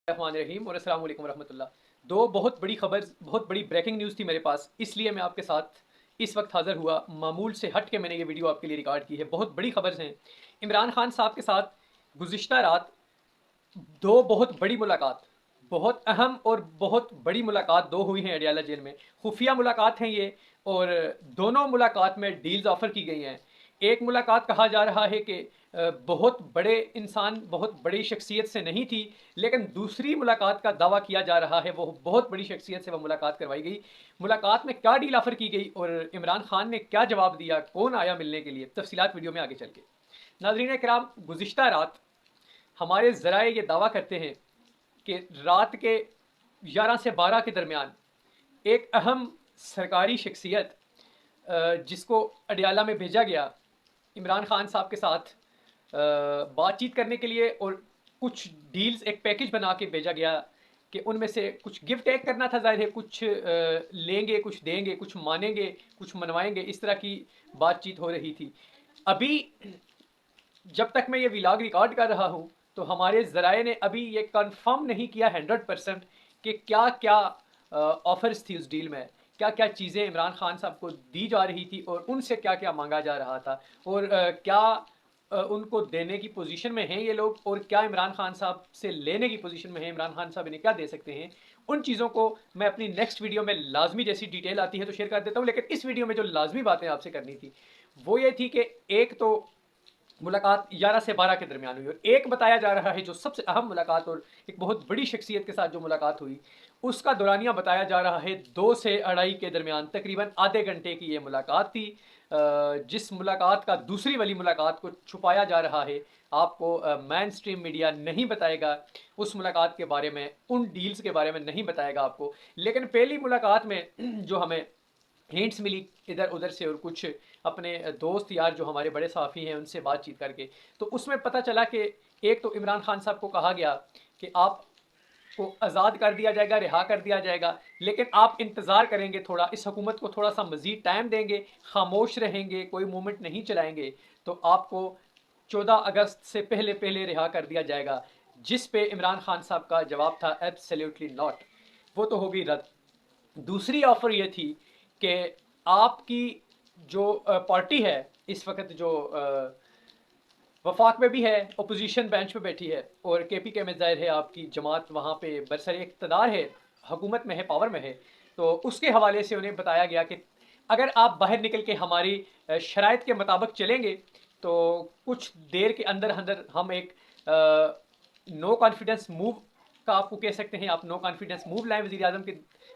रहीम और अस्सलाम वालेकुम रहमतुल्लाह। दो बहुत बड़ी खबर, बहुत बड़ी ब्रेकिंग न्यूज़ थी मेरे पास, इसलिए मैं आपके साथ इस वक्त हाज़िर हुआ। मामूल से हट के मैंने ये वीडियो आपके लिए रिकॉर्ड की है। बहुत बड़ी खबर है। इमरान खान साहब के साथ गुज़िश्ता रात दो बहुत बड़ी मुलाकात, बहुत अहम और बहुत बड़ी मुलाकात दो हुई हैं अडियाला जेल में। खुफिया मुलाकात हैं ये, और दोनों मुलाकात में डील्स ऑफर की गई हैं। एक मुलाकात कहा जा रहा है कि बहुत बड़े इंसान, बहुत बड़ी शख्सियत से नहीं थी, लेकिन दूसरी मुलाकात का दावा किया जा रहा है वो बहुत बड़ी शख्सियत से वो मुलाकात करवाई गई। मुलाकात में क्या डील ऑफर की गई और इमरान खान ने क्या जवाब दिया, कौन आया मिलने के लिए, तफसीलात वीडियो में आगे चल के। नाज़रीन किराम, गुज़िश्ता रात हमारे ज़राए ये दावा करते हैं कि रात के 11 से 12 के दरमियान एक अहम सरकारी शख्सियत जिसको अडियाला में भेजा गया इमरान खान साहब के साथ बातचीत करने के लिए, और कुछ डील्स, एक पैकेज बना के भेजा गया कि उनमें से कुछ गिव टेक करना था। ज़ाहिर है कुछ लेंगे, कुछ देंगे, कुछ मानेंगे, कुछ मनवाएंगे, इस तरह की बातचीत हो रही थी। अभी जब तक मैं ये व्लॉग रिकॉर्ड कर रहा हूँ तो हमारे ज़राए ने अभी ये कंफर्म नहीं किया 100% कि क्या क्या ऑफर्स थी उस डील में, क्या क्या चीज़ें इमरान खान साहब को दी जा रही थी और उनसे क्या क्या मांगा जा रहा था, और क्या उनको देने की पोजीशन में हैं ये लोग, और क्या इमरान खान साहब से लेने की पोजीशन में हैं, इमरान खान साहब इन्हें क्या दे सकते हैं। उन चीज़ों को मैं अपनी नेक्स्ट वीडियो में लाजमी, जैसी डिटेल आती है तो शेयर कर देता हूँ। लेकिन इस वीडियो में जो लाजमी बातें आपसे करनी थी वो ये थी कि एक तो मुलाकात 11 से 12 के दरमियान हुई, और एक बताया जा रहा है जो सबसे अहम मुलाकात और एक बहुत बड़ी शख्सियत के साथ जो मुलाकात हुई उसका दौरानिया बताया जा रहा है 2 से 2.5 के दरमियान, तकरीबन आधे घंटे की ये मुलाकात थी। जिस मुलाकात का दूसरी वाली मुलाकात को छुपाया जा रहा है, आपको मेन स्ट्रीम मीडिया नहीं बताएगा उस मुलाकात के बारे में, उन डील्स के बारे में नहीं बताएगा आपको। लेकिन पहली मुलाकात में जो हमें हिंट्स मिली इधर उधर से, और कुछ अपने दोस्त यार जो हमारे बड़े साफ़ी हैं उनसे बातचीत करके, तो उसमें पता चला कि एक तो इमरान खान साहब को कहा गया कि आपको आज़ाद कर दिया जाएगा, रिहा कर दिया जाएगा, लेकिन आप इंतज़ार करेंगे थोड़ा, इस हुकूमत को थोड़ा सा मज़ीद टाइम देंगे, खामोश रहेंगे, कोई मूवमेंट नहीं चलाएंगे तो आपको 14 अगस्त से पहले पहले रिहा कर दिया जाएगा। जिस पे इमरान खान साहब का जवाब था एब्सोल्युटली नॉट। वो तो होगी रद्द। दूसरी ऑफर ये थी कि आपकी जो पार्टी है इस वक्त, जो वफाक में भी है, अपोजिशन बेंच पे बैठी है, और केपीके में जाहिर है आपकी जमात वहाँ पे बरसर इक़्तिदार है, हुकूमत में है, पावर में है। तो उसके हवाले से उन्हें बताया गया कि अगर आप बाहर निकल के हमारी शराइत के मुताबिक चलेंगे तो कुछ देर के अंदर अंदर हम एक नो कॉन्फिडेंस मूव का, आपको कह सकते हैं, आप नो कॉन्फिडेंस मूव लाएं वज़ीर आज़म के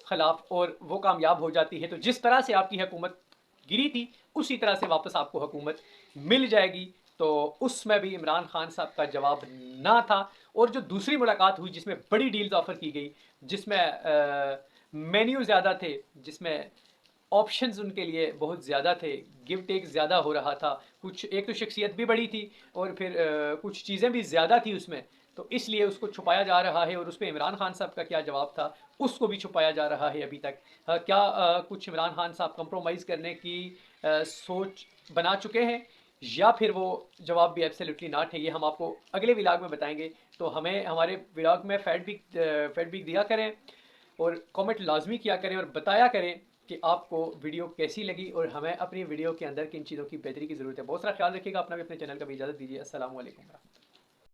ख़िलाफ़, और वो कामयाब हो जाती है तो जिस तरह से आपकी हुकूमत गिरी थी उसी तरह से वापस आपको हुकूमत मिल जाएगी। तो उसमें भी इमरान खान साहब का जवाब ना था। और जो दूसरी मुलाकात हुई जिसमें बड़ी डील्स ऑफर की गई, जिसमें मेन्यू ज़्यादा थे, जिसमें ऑप्शंस उनके लिए बहुत ज़्यादा थे, गिव टेक ज़्यादा हो रहा था, कुछ, एक तो शख्सियत भी बड़ी थी और फिर कुछ चीज़ें भी ज़्यादा थी उसमें, तो इसलिए उसको छुपाया जा रहा है। और उस पर इमरान खान साहब का क्या जवाब था उसको भी छुपाया जा रहा है अभी तक। क्या कुछ इमरान खान साहब कंप्रोमाइज़ करने की सोच बना चुके हैं, या फिर वो जवाब भी एब्सोल्युटली नॉट है, ये हम आपको अगले व्लॉग में बताएंगे। तो हमें हमारे व्लॉग में फीडबैक दिया करें और कमेंट लाजमी किया करें और बताया करें कि आपको वीडियो कैसी लगी और हमें अपनी वीडियो के अंदर किन चीज़ों की बेहतरी की ज़रूरत है। बहुत सारा ख्याल रखिएगा अपना भी, अपने चैनल का भी। इजाज़त दीजिए। अस्सलाम वालेकुम।